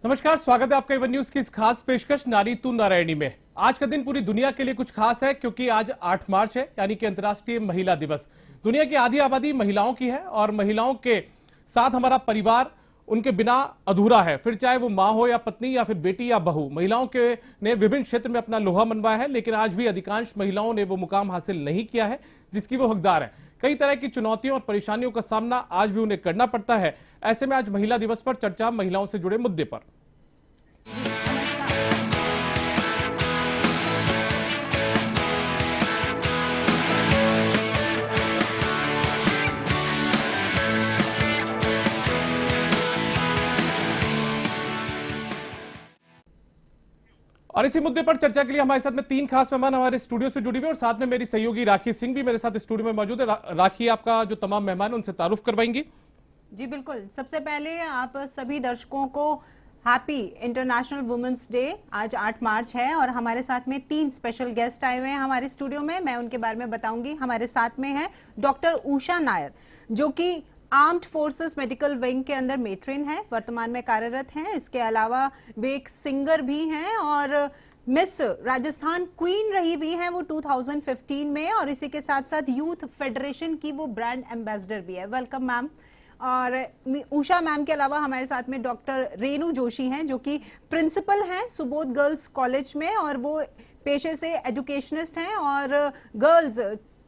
नमस्कार, स्वागत है आपका एवन न्यूज की इस खास पेशकश नारी तू नारायणी में। आज का दिन पूरी दुनिया के लिए कुछ खास है क्योंकि आज 8 मार्च है, यानी कि अंतर्राष्ट्रीय महिला दिवस। दुनिया की आधी आबादी महिलाओं की है और महिलाओं के साथ हमारा परिवार उनके बिना अधूरा है। फिर चाहे वो माँ हो या पत्नी या फिर बेटी या बहू, महिलाओं के ने विभिन्न क्षेत्र में अपना लोहा मनवाया है, लेकिन आज भी अधिकांश महिलाओं ने वो मुकाम हासिल नहीं किया है जिसकी वो हकदार है। कई तरह की चुनौतियों और परेशानियों का सामना आज भी उन्हें करना पड़ता है। ऐसे में आज महिला दिवस पर चर्चा महिलाओं से जुड़े मुद्दे पर। और इसी मुद्दे पर चर्चा के लिए हमारे साथ में 3 खास मेहमान हमारे स्टूडियो से जुड़ी हुए और साथ में मेरी सहयोगी राखी सिंह भी मेरे साथ स्टूडियो में मौजूद है। राखी, आपका जो तमाम मेहमान है उनसे तारुफ करवाएंगी। जी बिल्कुल। सबसे पहले आप सभी दर्शकों को हैप्पी इंटरनेशनल वुमेन्स डे। आज 8 मार्च है और हमारे साथ में 3 स्पेशल गेस्ट आए हुए हैं हमारे स्टूडियो में। मैं उनके बारे में बताऊंगी। हमारे साथ में है डॉक्टर उषा नायर, जो कि आर्म्ड फोर्सेस मेडिकल विंग के अंदर मेट्रेन है, वर्तमान में कार्यरत हैं। इसके अलावा वे एक सिंगर भी हैं और मिस राजस्थान क्वीन रही हुई हैं वो 2015 में, और इसी के साथ साथ यूथ फेडरेशन की वो ब्रांड एम्बेसडर भी है। Welcome ma'am. और उषा मैम के अलावा हमारे साथ में डॉक्टर रेणु जोशी हैं, जो कि प्रिंसिपल हैं सुबोध गर्ल्स कॉलेज में, और वो पेशे से एजुकेशनिस्ट हैं और गर्ल्स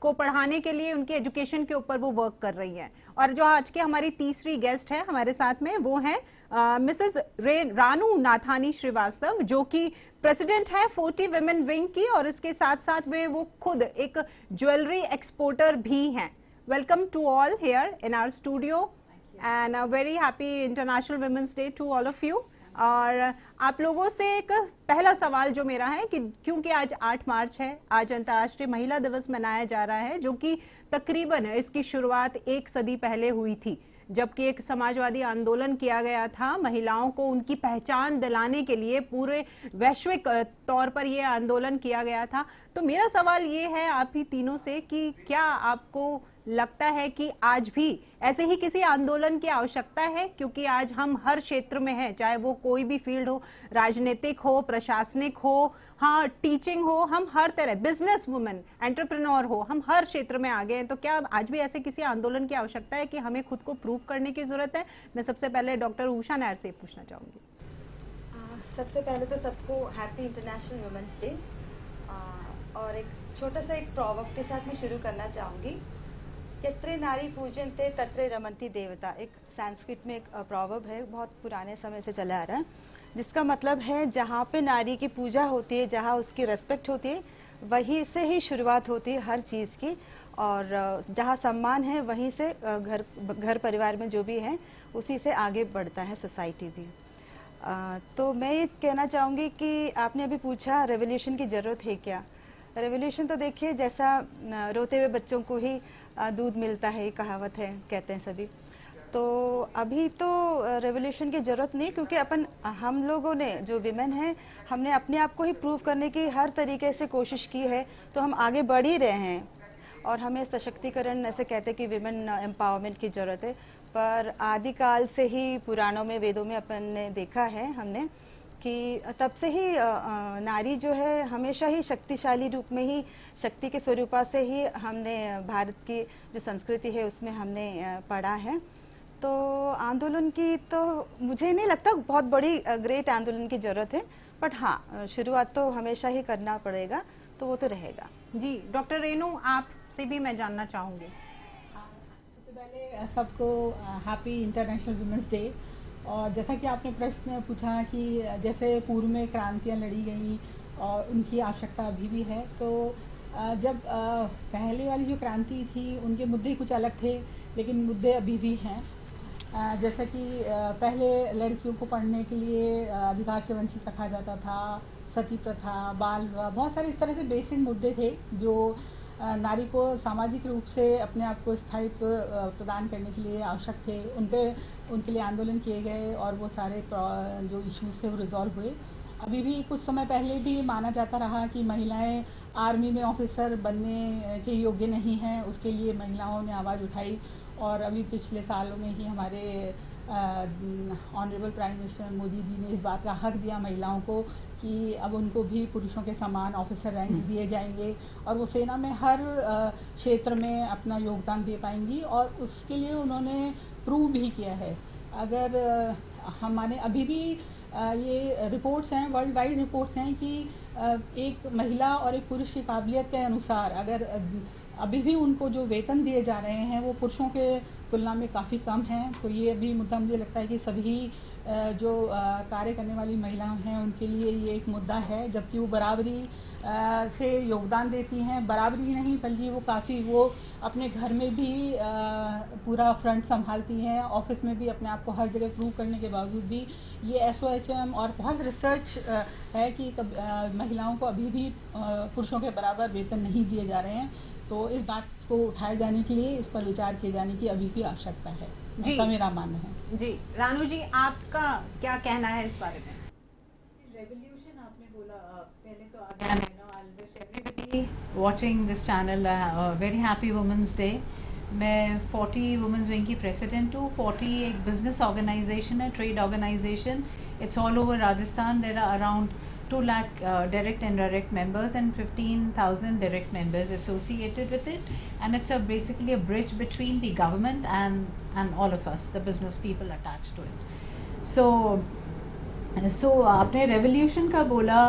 को पढ़ाने के लिए उनके एजुकेशन के ऊपर वो वर्क कर रही हैं। और जो आज के हमारी तीसरी गेस्ट है हमारे साथ में, वो हैं मिसेस रानू नाथानी श्रीवास्तव, जो कि प्रेसिडेंट है 40 विमेन विंग की, और इसके साथ साथ वो खुद एक ज्वेलरी एक्सपोर्टर भी हैं। Welcome to all here in our studio and a very happy international women's day to all of you. और आप लोगों से एक पहला सवाल जो मेरा है कि क्योंकि आज 8 मार्च है, आज अंतर्राष्ट्रीय महिला दिवस मनाया जा रहा है, जो कि तकरीबन इसकी शुरुआत 1 सदी पहले हुई थी, जबकि एक समाजवादी आंदोलन किया गया था महिलाओं को उनकी पहचान दिलाने के लिए। पूरे वैश्विक तौर पर यह आंदोलन किया गया था। तो मेरा सवाल ये है आप ही तीनों से कि क्या आपको लगता है कि आज भी ऐसे ही किसी आंदोलन की आवश्यकता है? क्योंकि आज हम हर क्षेत्र में हैं, चाहे वो कोई भी फील्ड हो, राजनीतिक हो, प्रशासनिक हो, हाँ टीचिंग हो, हम हर तरह, बिजनेस वुमेन, एंटरप्रेन्योर हो, हम हर क्षेत्र में आगे हैं। तो क्या आज भी ऐसे किसी आंदोलन की आवश्यकता है कि हमें खुद को प्रूव करने की जरूरत है? मैं सबसे पहले डॉक्टर उषा नायर से पूछना चाहूंगी। सबसे पहले तो सबको हैप्पी इंटरनेशनल वुमेन्स डे। और एक छोटा सा एक प्रोवर्ब के साथ मैं शुरू करना चाहूँगी। यत्रे नारी पूजन्ते तत्रे रमन्ति देवता, एक संस्कृत में एक प्रोवर्ब है, बहुत पुराने समय से चला आ रहा है, जिसका मतलब है जहाँ पे नारी की पूजा होती है, जहाँ उसकी रेस्पेक्ट होती है, वहीं से ही शुरुआत होती है हर चीज़ की। और जहाँ सम्मान है वहीं से घर परिवार में जो भी है उसी से आगे बढ़ता है सोसाइटी भी। तो मैं ये कहना चाहूँगी कि आपने अभी पूछा रेवोल्यूशन की ज़रूरत है क्या। रेवोल्यूशन तो देखिए, जैसा रोते हुए बच्चों को ही दूध मिलता है, कहावत है, कहते हैं सभी। तो अभी तो रेवोल्यूशन की ज़रूरत नहीं, क्योंकि हम लोगों ने जो विमेन हैं, हमने अपने आप को ही प्रूव करने की हर तरीके से कोशिश की है, तो हम आगे बढ़ ही रहे हैं। और हमें सशक्तिकरण, ऐसे कहते हैं कि विमेन एम्पावरमेंट की ज़रूरत है, पर आदिकाल से ही पुराणों में, वेदों में अपन ने देखा है हमने कि तब से ही नारी जो है हमेशा ही शक्तिशाली रूप में ही, शक्ति के स्वरूपा से ही हमने भारत की जो संस्कृति है उसमें हमने पढ़ा है। तो आंदोलन की तो मुझे नहीं लगता बहुत बड़ी ग्रेट आंदोलन की ज़रूरत है, बट हाँ शुरुआत तो हमेशा ही करना पड़ेगा, तो वो तो रहेगा। जी डॉक्टर रेणु, आपसे भी मैं जानना चाहूँगी। सबसे पहले सबको हैप्पी इंटरनेशनल वुमेन्स डे। और जैसा कि आपने प्रश्न पूछा कि जैसे पूर्व में क्रांतियाँ लड़ी गई और उनकी आवश्यकता अभी भी है, तो जब पहले वाली जो क्रांति थी उनके मुद्दे कुछ अलग थे, लेकिन मुद्दे अभी भी हैं। जैसा कि पहले लड़कियों को पढ़ने के लिए अधिकार से वंचित रखा जाता था, सती प्रथा, बाल विवाह, बहुत सारे इस तरह से बेसिक मुद्दे थे जो नारी को सामाजिक रूप से अपने आप को स्थायित्व प्रदान करने के लिए आवश्यक थे। उनके लिए आंदोलन किए गए और वो सारे जो इश्यूज थे वो रिजॉल्व हुए। अभी भी कुछ समय पहले भी माना जाता रहा कि महिलाएं आर्मी में ऑफिसर बनने के योग्य नहीं हैं, उसके लिए महिलाओं ने आवाज़ उठाई। और अभी पिछले सालों में ही हमारे honourable prime minister Modi ji ने इस बात का हक दिया महिलाओं को कि अब उनको भी पुरुषों के समान ऑफिसर रैंक्स दिए जाएंगे और वो सेना में हर क्षेत्र में अपना योगदान दे पाएंगी, और उसके लिए उन्होंने प्रूव भी किया है। अगर हमारे अभी भी ये रिपोर्ट्स हैं, वर्ल्ड वाइड रिपोर्ट्स हैं कि एक महिला और एक पुरुष की काबिलियत के अनुसार अगर अभी भी उनको जो वेतन दिए जा रहे हैं वो पुरुषों के तुलना में काफ़ी कम हैं। तो ये भी मुद्दा मुझे लगता है कि सभी जो कार्य करने वाली महिलाएं हैं उनके लिए ये एक मुद्दा है, जबकि वो बराबरी से योगदान देती हैं। बराबरी नहीं बल्कि वो अपने घर में भी पूरा फ्रंट संभालती हैं, ऑफिस में भी अपने आप को हर जगह प्रूव करने के बावजूद भी ये SOHM और बहुत रिसर्च है कि महिलाओं को अभी भी पुरुषों के बराबर वेतन नहीं दिए जा रहे हैं। तो इस बात को उठाए जाने के लिए इस पर विचार किए जाने की अभी भी आवश्यकता है, ऐसा मेरा मानना है। जी रानू जी, आपका क्या कहना है इस बारे में? रेवोल्यूशन आपने बोला, पहले तो again I know I wish everybody watching this channel very happy women's day. मैं 40 वुमेंस विंग की प्रेसिडेंट हूँ। 40 एक बिजनेस ऑर्गेनाइजेशन है, trade organisation. It's all over Rajasthan. There are around 2 lakh direct and indirect members and 15,000 direct members associated with it, and it's basically a bridge between the government and all of us, the business people attached to it. So आपने revolution का बोला,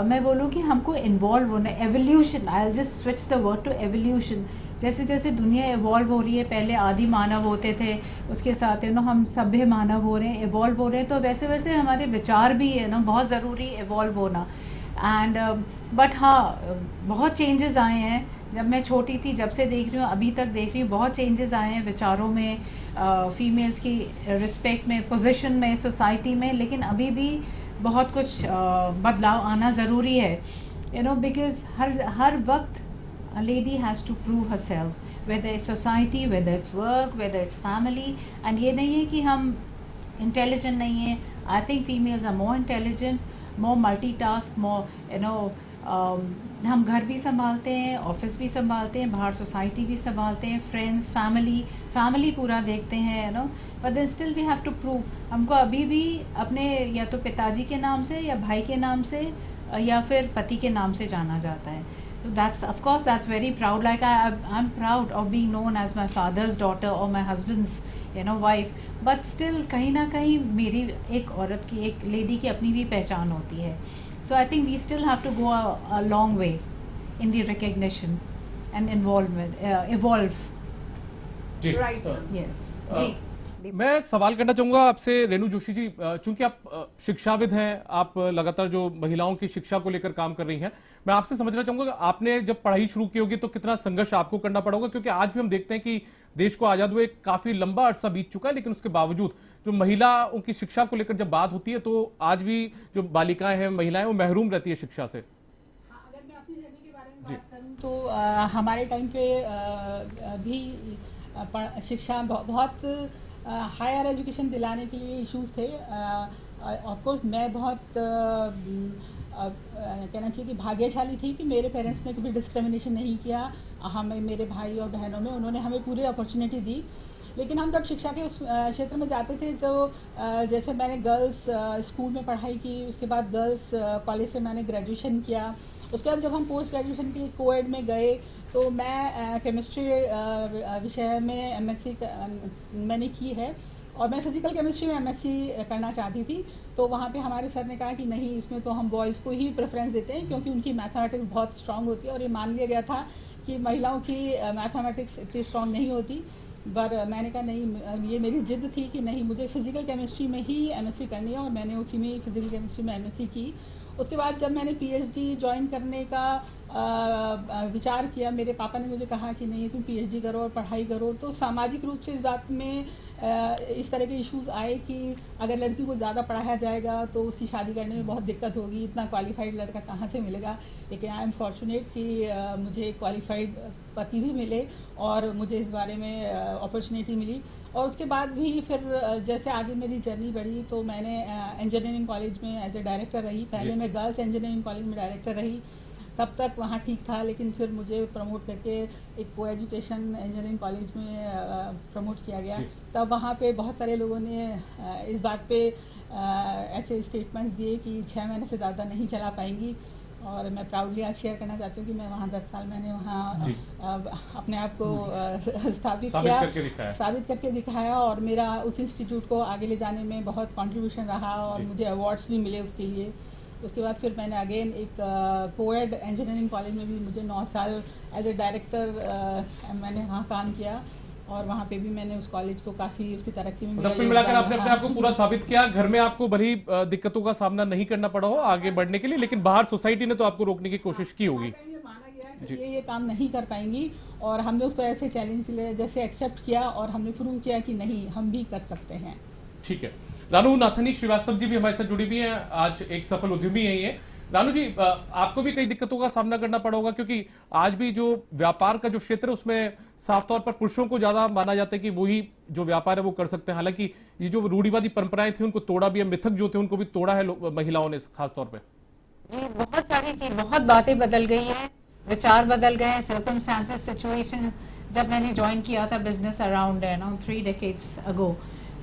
मैं बोलूँ कि हमको involve होना। Evolution, I will just switch the word to evolution. जैसे जैसे दुनिया इवॉल्व हो रही है, पहले आदि मानव होते थे, उसके साथ हम सभ्य मानव हो रहे हैं, इवॉल्व हो रहे हैं, तो वैसे वैसे हमारे विचार भी है ना, बहुत ज़रूरी इवॉल्व होना। एंड बट हाँ, बहुत चेंजेस आए हैं। जब मैं छोटी थी, जब से देख रही हूँ अभी तक देख रही हूँ, बहुत चेंजेस आए हैं विचारों में, फीमेल्स की रिस्पेक्ट में, पोजीशन में, सोसाइटी में। लेकिन अभी भी बहुत कुछ बदलाव आना ज़रूरी है, बिकॉज हर वक्त a lady has to prove herself, whether it's society, whether it's work, whether it's family. and ये नहीं है कि हम intelligent नहीं हैं. I think females are more intelligent, more multitask, more हम घर भी संभालते हैं, ऑफिस भी संभालते हैं, बाहर सोसाइटी भी संभालते हैं, फ्रेंड्स, फैमिली पूरा देखते हैं, but then still we have to prove. हमको अभी भी अपने या तो पिताजी के नाम से या भाई के नाम से या फिर पति के नाम से जाना जाता है। So that's very proud. Like I'm proud of being known as my father's daughter or my husband's wife. But still कहीं ना कहीं मेरी एक औरत की, एक लेडी की अपनी भी पहचान होती है। So I think we still have to go a long way in the recognition and involvement, evolve. Ji, Right. Yes. जी मैं सवाल करना चाहूंगा आपसे रेणु जोशी जी, चूंकि आप शिक्षाविद हैं, आप लगातार जो महिलाओं की शिक्षा को लेकर काम कर रही हैं, मैं आपसे समझना चाहूंगा कि आपने जब पढ़ाई शुरू की होगी तो कितना संघर्ष आपको करना पड़ा होगा, क्योंकि आज भी हम देखते हैं कि देश को आजाद हुए काफी लंबा अरसा बीत चुका है, लेकिन उसके बावजूद जो महिलाओं की शिक्षा को लेकर जब बात होती है तो आज भी जो बालिकाएं हैं, महिलाएं, वो महरूम रहती है शिक्षा से। हाँ, अगर मैं अपनी जर्नी के बारे में बात करूँ तो हमारे टाइम पे भी शिक्षा बहुत हायर एजुकेशन दिलाने के लिए इश्यूज थे। ऑफकोर्स मैं बहुत कहना चाहिए कि भाग्यशाली थी कि मेरे पेरेंट्स ने कभी डिस्क्रिमिनेशन नहीं किया हमें, मेरे भाई और बहनों में। उन्होंने हमें पूरी अपॉर्चुनिटी दी। लेकिन हम जब शिक्षा के उस क्षेत्र में जाते थे तो जैसे मैंने गर्ल्स स्कूल में पढ़ाई की, उसके बाद गर्ल्स कॉलेज से मैंने ग्रेजुएशन किया। उसके बाद जब हम पोस्ट ग्रेजुएशन के कोएड में गए तो मैं केमिस्ट्री विषय में MSc मैंने की है, और मैं फिजिकल केमिस्ट्री में MSc करना चाहती थी। तो वहाँ पे हमारे सर ने कहा कि नहीं, इसमें तो हम बॉयज़ को ही प्रेफरेंस देते हैं क्योंकि उनकी मैथमेटिक्स बहुत स्ट्रांग होती है, और ये मान लिया गया था कि महिलाओं की मैथमेटिक्स इतनी स्ट्रांग नहीं होती। पर मैंने कहा नहीं, ये मेरी जिद थी कि नहीं, मुझे फिजिकल केमिस्ट्री में ही MSc करनी है, और मैंने उसी में फिजिकल केमिस्ट्री में MSc की। उसके बाद जब मैंने PhD ज्वाइन करने का विचार किया, मेरे पापा ने मुझे कहा कि नहीं, तुम PhD करो और पढ़ाई करो। तो सामाजिक रूप से इस बात में इस तरह के इश्यूज आए कि अगर लड़की को ज़्यादा पढ़ाया जाएगा तो उसकी शादी करने में बहुत दिक्कत होगी, इतना क्वालिफाइड लड़का कहाँ से मिलेगा। लेकिन आई एम फॉर्चुनेट कि मुझे क्वालिफाइड पति भी मिले और मुझे इस बारे में अपॉर्चुनिटी मिली। और उसके बाद भी फिर जैसे आगे मेरी जर्नी बढ़ी तो मैंने इंजीनियरिंग कॉलेज में एज ए डायरेक्टर रही। पहले मैं गर्ल्स इंजीनियरिंग कॉलेज में डायरेक्टर रही, तब तक वहाँ ठीक था, लेकिन फिर मुझे प्रमोट करके एक को एजुकेशन इंजीनियरिंग कॉलेज में प्रमोट किया गया। तब वहाँ पे बहुत सारे लोगों ने इस बात पे ऐसे स्टेटमेंट्स दिए कि 6 महीने से ज़्यादा नहीं चला पाएंगी, और मैं प्राउडली आज शेयर करना चाहती हूँ कि मैं वहाँ 10 साल मैंने वहाँ अपने आप को साबित करके दिखाया, और मेरा उस इंस्टीट्यूट को आगे ले जाने में बहुत कंट्रीब्यूशन रहा, और मुझे अवार्ड्स भी मिले उसके लिए। उसके बाद फिर मैंने अगेन एक कोएड इंजीनियरिंग कॉलेज में भी मुझे 9 साल एज ए डायरेक्टर मैंने वहाँ काम किया, और वहाँ पे भी मैंने उस कॉलेज को काफी उसकी तरक्की में मतलब कुल मिलाकर आपने अपने आप को पूरा साबित किया। घर में आपको भली दिक्कतों का सामना नहीं करना पड़ा हो आगे बढ़ने के लिए, लेकिन बाहर सोसाइटी ने तो आपको रोकने की कोशिश की होगी। माना गया कि ये काम नहीं कर पाएंगी, और हमने उसको ऐसे चैलेंज के लिए जैसे एक्सेप्ट किया, और हमने प्रूव किया कि नहीं, हम भी कर सकते हैं। ठीक है, रानू नाथनी श्रीवास्तव जी भी हमारे साथ जुड़ी हुई हैं, आज एक सफल उद्यमी है ये। रानू जी, आपको भी कई दिक्कतों का सामना करना पड़ा होगा, क्योंकि आज भी जो व्यापार का जो क्षेत्र है उसमें साफ तौर पर पुरुषों को ज्यादा माना जाता है कि वही जो व्यापार है वो कर सकते हैं। हालांकि ये जो रूढ़िवादी परंपराएं थी उनको तोड़ा भी है, मिथक जो थे उनको भी तोड़ा है महिलाओं ने खास तौर पे। जी, बहुत सारी चीज, बहुत बातें बदल गई हैं, विचार बदल गए हैं, सर्कमस्टांसेस, सिचुएशन। जब मैंने ज्वाइन किया था बिजनेस अराउंड 3 decades अगो,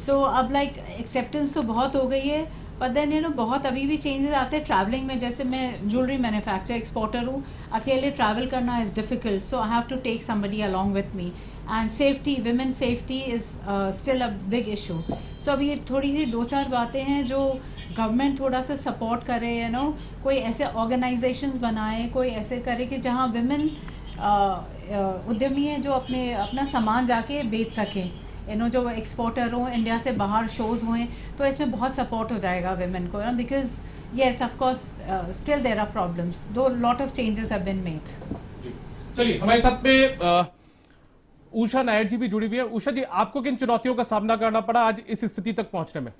सो अब लाइक एक्सेप्टेंस तो बहुत हो गई है, पर देन बहुत अभी भी चेंजेस आते हैं ट्रैवलिंग में। जैसे मैं ज्वेलरी मैन्युफैक्चर एक्सपोर्टर हूँ, अकेले ट्रैवल करना is difficult, so I have to take somebody along with me, and safety, women safety is still a big issue. So अभी ये थोड़ी सी 2-4 बातें हैं जो गवर्नमेंट थोड़ा सा सपोर्ट करे, कोई ऐसे ऑर्गेनाइजेशंस बनाए, कोई ऐसे करे कि जहाँ विमेन उद्यमी हैं जो अपना सामान जाके बेच सकें, जो एक्सपोर्टर हो, इंडिया से बाहर शोज हुए, तो इसमें बहुत सपोर्ट हो जाएगा विमेन को, because yes of course still there are problems, though lot of changes have been made. चलिए, हमारे साथ में उषा नायर जी भी जुड़ी हुई है। उषा जी, आपको किन चुनौतियों का सामना करना पड़ा आज इस स्थिति तक पहुंचने में?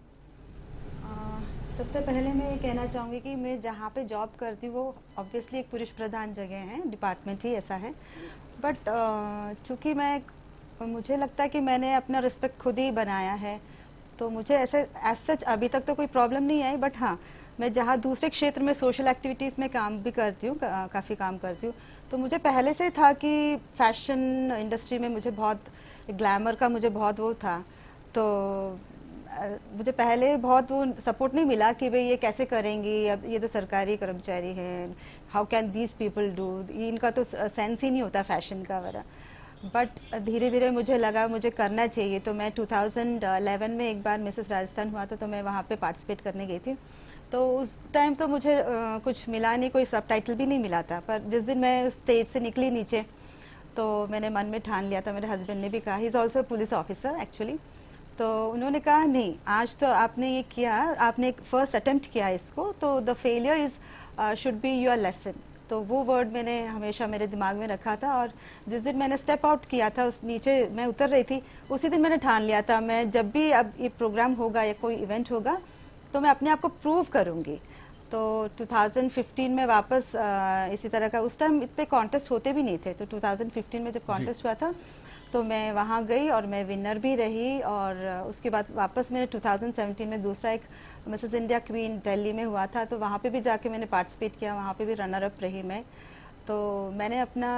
सबसे पहले मैं ये कहना चाहूँगी कि मैं जहाँ पे जॉब करती हूँ वो ऑब्वियसली एक पुरुष प्रधान जगह है, डिपार्टमेंट ही ऐसा है, बट चूँकि मुझे लगता है कि मैंने अपना रिस्पेक्ट खुद ही बनाया है, तो मुझे ऐसे एज सच अभी तक तो कोई प्रॉब्लम नहीं आई। बट हाँ, मैं जहाँ दूसरे क्षेत्र में सोशल एक्टिविटीज़ में काम भी करती हूँ, काफ़ी काम करती हूँ, तो मुझे पहले से था कि फैशन इंडस्ट्री में मुझे बहुत ग्लैमर का मुझे बहुत वो था, तो मुझे पहले बहुत वो सपोर्ट नहीं मिला कि भाई ये कैसे करेंगी, अब ये तो सरकारी कर्मचारी हैं, how can these people do, इनका तो सेंस ही नहीं होता फैशन का वगैरह। बट धीरे धीरे मुझे लगा मुझे करना चाहिए, तो मैं 2011 में एक बार मिसेस राजस्थान हुआ था, तो मैं वहाँ पे पार्टिसिपेट करने गई थी। तो उस टाइम तो मुझे कुछ मिला नहीं, कोई सबटाइटल भी नहीं मिला था, पर जिस दिन मैं स्टेज से निकली नीचे तो मैंने मन में ठान लिया था, मेरे हस्बैंड ने भी कहा, he is also police officer actually, तो उन्होंने कहा नहीं, आज तो आपने ये किया, आपने एक फर्स्ट अटेम्प्ट किया इसको, तो the failure is should be your lesson. तो वो वर्ड मैंने हमेशा मेरे दिमाग में रखा था, और जिस दिन मैंने स्टेप आउट किया था, उस नीचे मैं उतर रही थी, उसी दिन मैंने ठान लिया था मैं जब भी अब ये प्रोग्राम होगा या कोई इवेंट होगा तो मैं अपने आप को प्रूव करूँगी। तो 2015 में वापस इसी तरह का, उस टाइम इतने कॉन्टेस्ट होते भी नहीं थे, तो 2015 में जब कॉन्टेस्ट हुआ था तो मैं वहाँ गई और मैं विनर भी रही, और उसके बाद वापस मैंने 2017 में दूसरा एक मिसेस इंडिया क्वीन दिल्ली में हुआ था, तो वहाँ पे भी जाके मैंने पार्टिसिपेट किया, वहाँ पे भी रनर अप रही मैं। तो मैंने अपना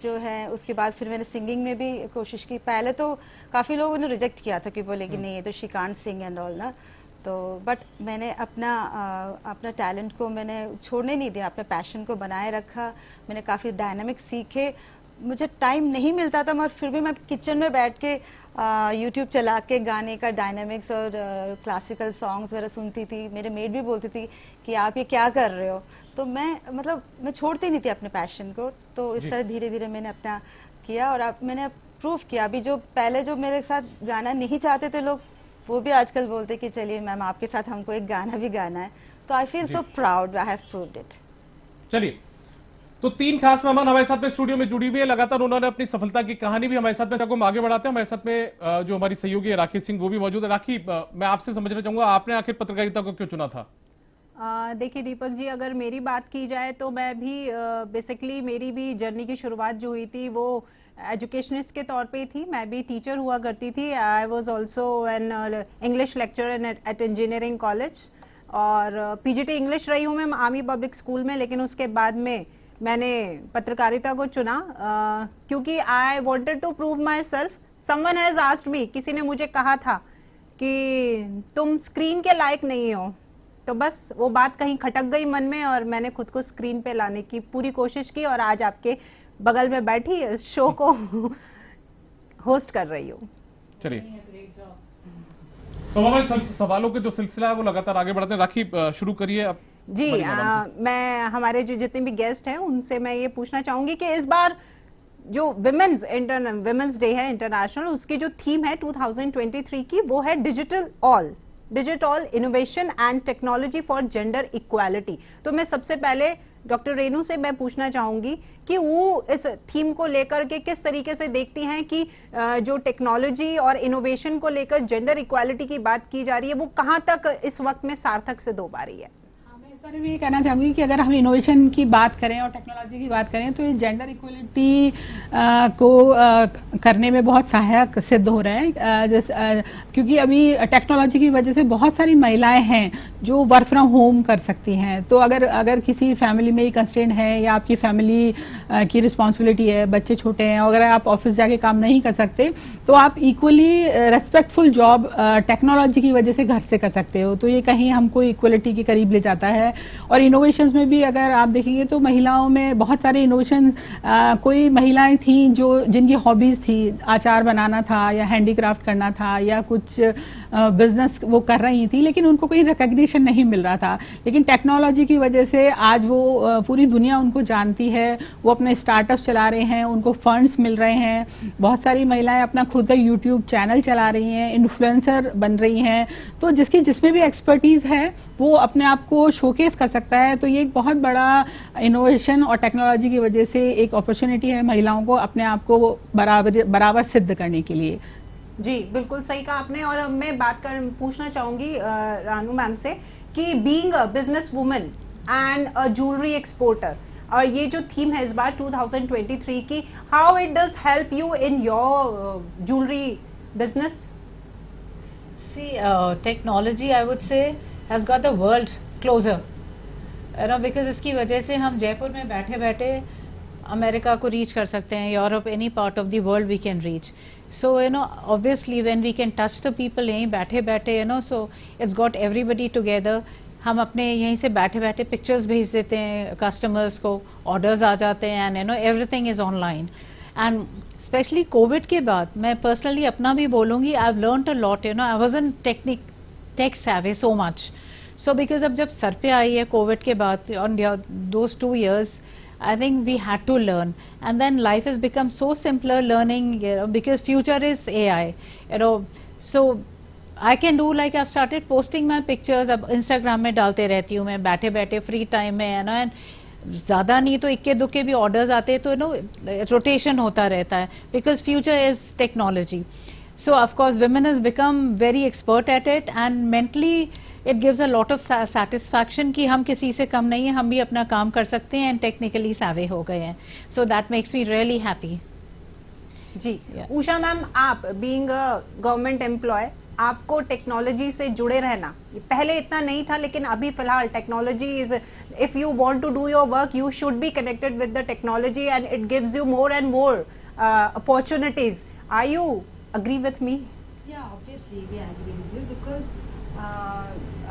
जो है उसके बाद फिर मैंने सिंगिंग में भी कोशिश की। पहले तो काफ़ी लोगों ने रिजेक्ट किया था कि बोले कि नहीं ये तो she can't sing and all ना, तो बट मैंने अपना टैलेंट को मैंने छोड़ने नहीं दिया, अपने पैशन को बनाए रखा, मैंने काफ़ी डायनामिक सीखे। मुझे टाइम नहीं मिलता था, मगर फिर भी मैं किचन में बैठ के यूट्यूब चला के गाने का डायनामिक्स और क्लासिकल सॉन्ग्स वगैरह सुनती थी। मेरे मेड भी बोलती थी कि आप ये क्या कर रहे हो, तो मैं छोड़ती नहीं थी अपने पैशन को। तो इस तरह धीरे धीरे मैंने अपना किया, और अब मैंने प्रूव किया। अभी जो पहले जो मेरे साथ गाना नहीं चाहते थे लोग, वो भी आजकल बोलते कि चलिए मैम आपके साथ हमको एक गाना भी गाना है, तो I feel so proud, I have proved it. चलिए, तो 3 खास मेहमान हमारे साथ में स्टूडियो में जुड़ी हुई है, लगातार उन्होंने अपनी सफलता की कहानी भी हमारे साथ में हम आगे बढ़ाते हैं। हमारे साथ में जो हमारी सहयोगी है राखी सिंह, वो भी मौजूद है। राखी, मैं आपसे समझना चाहूंगा, आपने आखिर पत्रकारिता को क्यों चुना था? देखिए दीपक जी, अगर मेरी बात की जाए तो मैं भी बेसिकली मेरी भी जर्नी की शुरुआत जो हुई थी वो एजुकेशनिस्ट के तौर पे थी। मैं भी टीचर हुआ करती थी। I was also an English lecturer at engineering college, और पीजीटी इंग्लिश रही हूँ मैं आर्मी पब्लिक स्कूल में, लेकिन उसके बाद में मैंने पत्रकारिता को चुना क्योंकि I wanted to prove myself. Someone has asked me, किसी ने मुझे कहा था कि तुम स्क्रीन के लायक नहीं हो, तो बस वो बात कहीं खटक गई मन में और मैंने खुद को स्क्रीन पे लाने की पूरी कोशिश की और आज आपके बगल में बैठी इस शो को होस्ट कर रही हूँ. चलिए, तो हमारे सवालों के जो सिलसिला है वो लगातार आगे बढ़ते हैं. राखी शुरू करिए आप. जी. मैं हमारे जो जितने भी गेस्ट हैं उनसे मैं ये पूछना चाहूंगी कि इस बार जो विमेंस डे है इंटरनेशनल, उसकी जो थीम है 2023 की, वो है digital innovation and technology for gender equality. तो मैं सबसे पहले डॉक्टर रेनू से मैं पूछना चाहूंगी कि वो इस थीम को लेकर के किस तरीके से देखती हैं कि जो टेक्नोलॉजी और इनोवेशन को लेकर जेंडर इक्वालिटी की बात की जा रही है वो कहां तक इस वक्त में सार्थक सिद्ध हो पा रही है. मैं इस बारे में ये कहना चाहूँगी कि अगर हम इनोवेशन की बात करें और टेक्नोलॉजी की बात करें तो ये जेंडर इक्वलिटी को करने में बहुत सहायक सिद्ध हो रहा है. क्योंकि अभी टेक्नोलॉजी की वजह से बहुत सारी महिलाएं हैं जो वर्क फ्रॉम होम कर सकती हैं. तो अगर किसी फैमिली में कंस्ट्रेंट है या आपकी फैमिली की रिस्पॉन्सिबिलिटी है, बच्चे छोटे हैं, अगर आप ऑफिस जाके काम नहीं कर सकते तो आप इक्वली रेस्पेक्टफुल जॉब टेक्नोलॉजी की वजह से घर से कर सकते हो. तो ये कहीं हमको इक्वलिटी के करीब ले जाता है. और इनोवेशंस में भी अगर आप देखेंगे तो महिलाओं में बहुत सारे इनोवेशन, कोई महिलाएं थी जिनकी हॉबीज थी, अचार बनाना था या हैंडीक्राफ्ट करना था या कुछ बिजनेस वो कर रही थी, लेकिन उनको कोई रिकग्निशन नहीं मिल रहा था. लेकिन टेक्नोलॉजी की वजह से आज वो पूरी दुनिया उनको जानती है, वो अपने स्टार्टअप चला रहे हैं, उनको फंड्स मिल रहे हैं. बहुत सारी महिलाएं अपना खुद का यूट्यूब चैनल चला रही हैं, इन्फ्लुएंसर बन रही हैं. तो जिसमें भी एक्सपर्टीज है वो अपने आप को शोकेस कर सकता है. तो ये एक बहुत बड़ा इनोवेशन और टेक्नोलॉजी की वजह से एक अपॉर्चुनिटी है महिलाओं को अपने आप को बराबर सिद्ध करने के लिए. जी, बिल्कुल सही कहा आपने. और मैं पूछना चाहूंगी रानू मैम से कि being a business woman and a jewellery exporter, और ये जो थीम है इस बार 2023 की, how it does help you in your jewellery business? See, technology, I would say, has got the world closer. Because इसकी वजह से हम जयपुर में बैठे बैठे अमेरिका को रीच कर सकते हैं, Europe, any part of the world we can reach. So obviously when we can touch the people यहीं बैठे बैठे, so it's got everybody together. हम अपने यहीं से बैठे बैठे पिक्चर्स भेज देते हैं कस्टमर्स को, ऑर्डर्स आ जाते हैं, and everything is online. And specially Covid के बाद मैं पर्सनली अपना भी बोलूँगी, I have learned a lot. I was in tech savvy so much. So because अब जब सर पे आई है कोविड के बाद, on those 2 years, I think we had to learn, and then life has become so simpler learning, because future is AI, so I can do, like I've started posting my pictures, अब Instagram में डालते रहती हूँ मैं बैठे बैठे free time में, and ज़्यादा नहीं तो इक्के दुक्के भी ऑर्डर्स आते हैं, तो रोटेशन होता रहता है, because future is technology. So of course women has become very expert at it, and mentally it gives a lot of satisfaction कि हम किसी से कम नहीं है, हम भी अपना काम कर सकते हैं, and technically savvy हो गए हैं. So that makes me really happy. Ji. Usha ma'am, आप बीइंग अ गवर्नमेंट एम्प्लॉय, आपको टेक्नोलॉजी से जुड़े रहना पहले इतना नहीं था, लेकिन अभी फिलहाल technology is, if you want to do your work you should be connected with the technology and it gives you more and more opportunities. Are you agree with me? Yeah, obviously we agree with you, because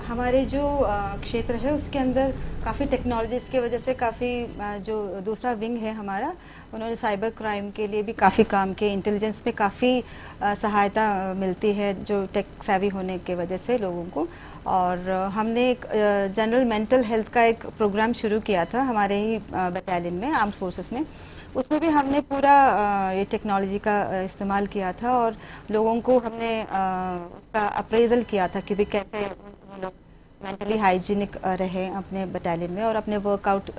हमारे जो क्षेत्र है उसके अंदर काफ़ी technology की वजह से काफ़ी जो दूसरा विंग है हमारा, उन्होंने साइबर क्राइम के लिए भी काफ़ी काम किए, इंटेलिजेंस में काफ़ी सहायता मिलती है जो टेक सेवी होने के वजह से लोगों को. और हमने एक जनरल मेंटल हेल्थ का एक प्रोग्राम शुरू किया था हमारे ही बटालियन में, आर्म्ड फोर्सेस में. उसमें भी हमने पूरा ये टेक्नोलॉजी का इस्तेमाल किया था और लोगों को हमने उसका अप्रेजल किया था कि भी कैसे वो लोग मेंटली हाइजीनिक रहे अपने बटालियन में और अपने वर्कआउट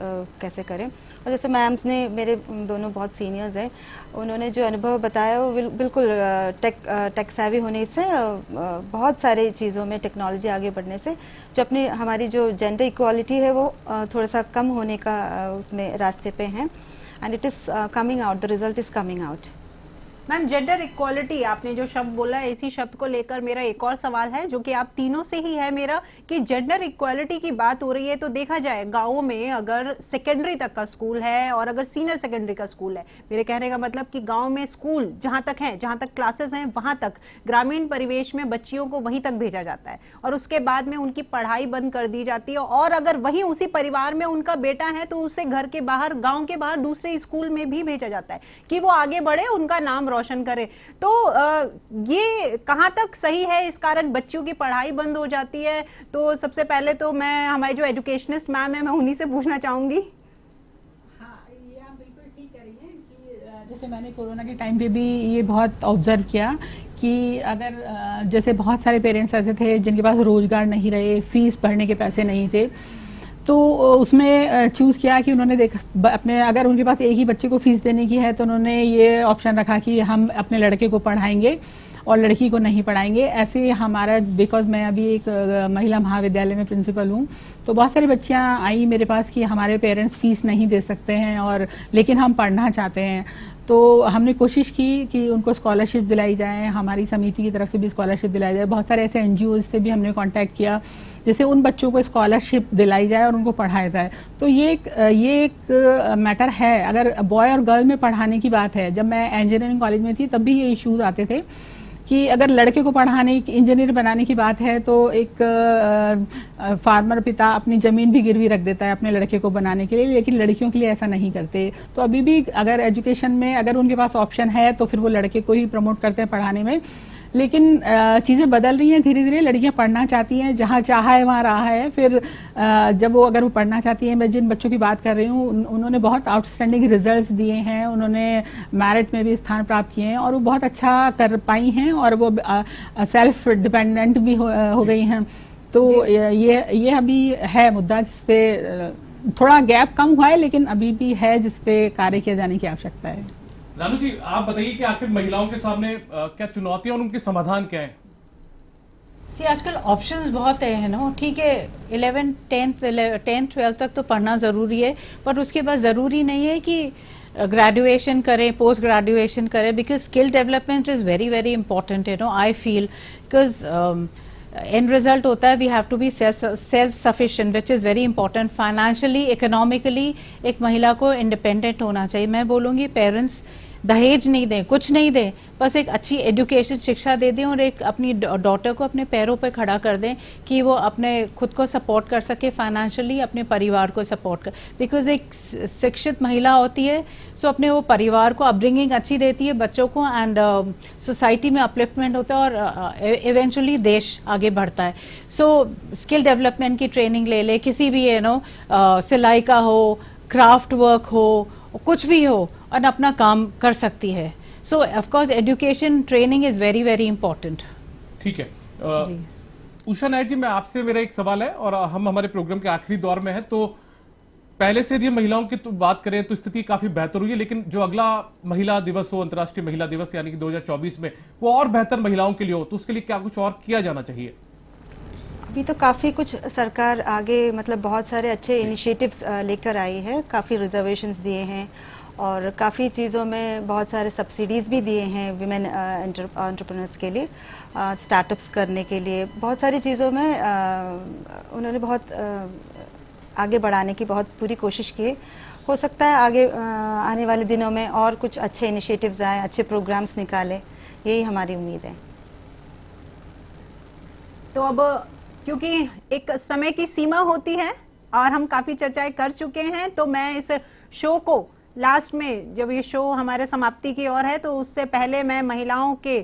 कैसे करें. और जैसे मैम्स ने, मेरे दोनों बहुत सीनियर्स हैं, उन्होंने जो अनुभव बताया वो बिल्कुल टेक सेवी होने से, बहुत सारी चीज़ों में टेक्नोलॉजी आगे बढ़ने से जो अपनी हमारी जो जेंडर इक्वालिटी है वो थोड़ा सा कम होने का उसमें रास्ते पे हैं. And it is coming out, the result is coming out. Ma'am gender equality आपने जो शब्द बोला है, इसी शब्द को लेकर मेरा एक और सवाल है जो कि आप तीनों से ही है मेरा, कि जेंडर इक्वालिटी की बात हो रही है तो देखा जाए गाँवों में अगर सेकेंडरी तक का स्कूल है और अगर सीनियर सेकेंडरी का स्कूल है, मेरे कहने का मतलब कि गाँव में स्कूल जहाँ तक है, जहाँ तक क्लासेस हैं वहाँ तक ग्रामीण परिवेश में बच्चियों को वहीं तक भेजा जाता है और उसके बाद में उनकी पढ़ाई बंद कर दी जाती है, और अगर वहीं उसी परिवार में उनका बेटा है तो उसे घर के बाहर, गाँव के बाहर दूसरे स्कूल में भी भेजा जाता है कि वो आगे बढ़े, उनका नाम रोशन करे। तो ये कहां तक सही है? इस कारण बच्चों की पढ़ाई बंद हो जाती है। तो सबसे पहले तो मैं हमारे जो एजुकेशनिस्ट मैम है, मैं उन्हीं से पूछना चाहूंगी। हाँ, ये आप बिल्कुल ठीक कह रही हैं कि जैसे मैंने कोरोना के टाइम पे भी ये बहुत ऑब्जर्व किया कि अगर जैसे बहुत सारे पेरेंट्स ऐसे थे जिनके पास रोजगार नहीं रहे, फीस भरने के पैसे नहीं थे, तो उसमें चूज़ किया कि उन्होंने अपने, अगर उनके पास एक ही बच्चे को फीस देने की है तो उन्होंने ये ऑप्शन रखा कि हम अपने लड़के को पढ़ाएंगे और लड़की को नहीं पढ़ाएंगे। ऐसे हमारा, बिकॉज मैं अभी एक महिला महाविद्यालय में प्रिंसिपल हूँ, तो बहुत सारी बच्चियाँ आई मेरे पास कि हमारे पेरेंट्स फीस नहीं दे सकते हैं और लेकिन हम पढ़ना चाहते हैं। तो हमने कोशिश की कि उनको स्कॉलरशिप दिलाई जाए, हमारी समिति की तरफ से भी स्कॉलरशिप दिलाई जाए। बहुत सारे ऐसे एनजीओ से भी हमने कांटेक्ट किया जैसे उन बच्चों को स्कॉलरशिप दिलाई जाए और उनको पढ़ाया जाए। तो ये एक मैटर है। अगर बॉय और गर्ल में पढ़ाने की बात है, जब मैं इंजीनियरिंग कॉलेज में थी तब भी ये इश्यूज आते थे कि अगर लड़के को पढ़ाने, इंजीनियर बनाने की बात है तो एक फार्मर पिता अपनी ज़मीन भी गिरवी रख देता है अपने लड़के को बनाने के लिए, लेकिन लड़कियों के लिए ऐसा नहीं करते। तो अभी भी अगर एजुकेशन में अगर उनके पास ऑप्शन है तो फिर वो लड़के को ही प्रमोट करते हैं पढ़ाने में। लेकिन चीज़ें बदल रही हैं धीरे धीरे, लड़कियां पढ़ना चाहती हैं, जहाँ चाहा है वहाँ रहा है। फिर जब वो, अगर वो पढ़ना चाहती हैं, मैं जिन बच्चों की बात कर रही हूँ उन्होंने बहुत आउटस्टैंडिंग रिजल्ट्स दिए हैं, उन्होंने मेरिट में भी स्थान प्राप्त किए हैं और वो बहुत अच्छा कर पाई हैं और वो सेल्फ डिपेंडेंट भी हो गई हैं। तो ये अभी है मुद्दा जिसपे थोड़ा गैप कम हुआ है, लेकिन अभी भी है जिसपे कार्य किया जाने की आवश्यकता है। रानू जी, आप बताइए कि आखिर महिलाओं के सामने क्या चुनौतियां और उनके समाधान क्या हैं? आजकल ऑप्शंस बहुत है ना। ठीक है, 11th 10th 12th तक तो पढ़ना ज़रूरी है, बट उसके बाद ज़रूरी नहीं है कि ग्रेजुएशन करें, पोस्ट ग्रेजुएशन करें, because skill development is very very important, I feel, because end result होता है we have to be self sufficient, which is very important. Financially, economically एक महिला को इंडिपेंडेंट होना चाहिए। मैं बोलूँगी पेरेंट्स दहेज नहीं दें, कुछ नहीं दें, बस एक अच्छी एजुकेशन, शिक्षा दे दें और एक अपनी डॉटर को अपने पैरों पर खड़ा कर दें कि वो अपने खुद को सपोर्ट कर सके फाइनेंशियली, अपने परिवार को सपोर्ट कर। बिकॉज एक शिक्षित महिला होती है सो अपने वो परिवार को अपब्रिंगिंग अच्छी देती है बच्चों को, एंड सोसाइटी में अपलिफ्टमेंट होता है और इवेंचुअली देश आगे बढ़ता है। सो स्किल डेवलपमेंट की ट्रेनिंग ले ले, किसी भी सिलाई का हो, क्राफ्ट वर्क हो, कुछ भी हो, और अपना काम कर सकती है। सो of course education training is very very important. ठीक है उषा नायक जी, मैं आपसे, मेरा एक सवाल है और हम हमारे प्रोग्राम के आखिरी दौर में है, तो पहले से यदि महिलाओं की तो बात करें तो स्थिति काफी बेहतर हुई है, लेकिन जो अगला महिला दिवस हो, अंतर्राष्ट्रीय महिला दिवस यानी कि 2024 में, वो और बेहतर महिलाओं के लिए हो, तो उसके लिए क्या कुछ और किया जाना चाहिए? अभी तो काफ़ी कुछ सरकार आगे, मतलब बहुत सारे अच्छे इनिशिएटिव्स लेकर आई है, काफ़ी रिजर्वेशंस दिए हैं और काफ़ी चीज़ों में बहुत सारे सब्सिडीज़ भी दिए हैं विमेन एंटरप्रेन्योर्स के लिए, स्टार्टअप्स करने के लिए। बहुत सारी चीज़ों में उन्होंने बहुत आगे बढ़ाने की बहुत पूरी कोशिश की। हो सकता है आगे आने वाले दिनों में और कुछ अच्छे इनिशिएटिव्स आए, अच्छे प्रोग्राम्स निकालें, यही हमारी उम्मीद है। तो अब क्योंकि एक समय की सीमा होती है और हम काफ़ी चर्चाएं कर चुके हैं, तो मैं इस शो को लास्ट में, जब ये शो हमारे समाप्ति की ओर है, तो उससे पहले मैं महिलाओं के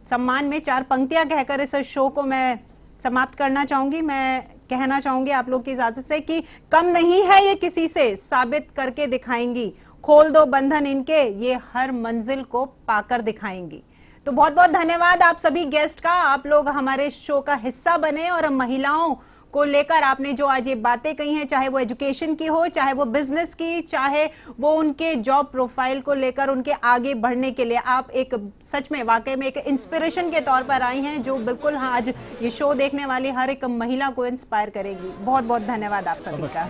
सम्मान में 4 पंक्तियां कहकर इस शो को मैं समाप्त करना चाहूँगी। मैं कहना चाहूँगी आप लोग की इजाज़त से कि कम नहीं है ये किसी से, साबित करके दिखाएंगी, खोल दो बंधन इनके, ये हर मंजिल को पाकर दिखाएंगी। तो बहुत बहुत धन्यवाद आप सभी गेस्ट का, आप लोग हमारे शो का हिस्सा बने और महिलाओं को लेकर आपने जो आज ये बातें कही हैं, चाहे वो एजुकेशन की हो, चाहे वो बिजनेस की, चाहे वो उनके जॉब प्रोफाइल को लेकर उनके आगे बढ़ने के लिए, आप एक सच में वाकई में एक इंस्पिरेशन के तौर पर आई हैं, जो बिल्कुल आज ये शो देखने वाली हर एक महिला को इंस्पायर करेगी। बहुत बहुत धन्यवाद आप सभी का।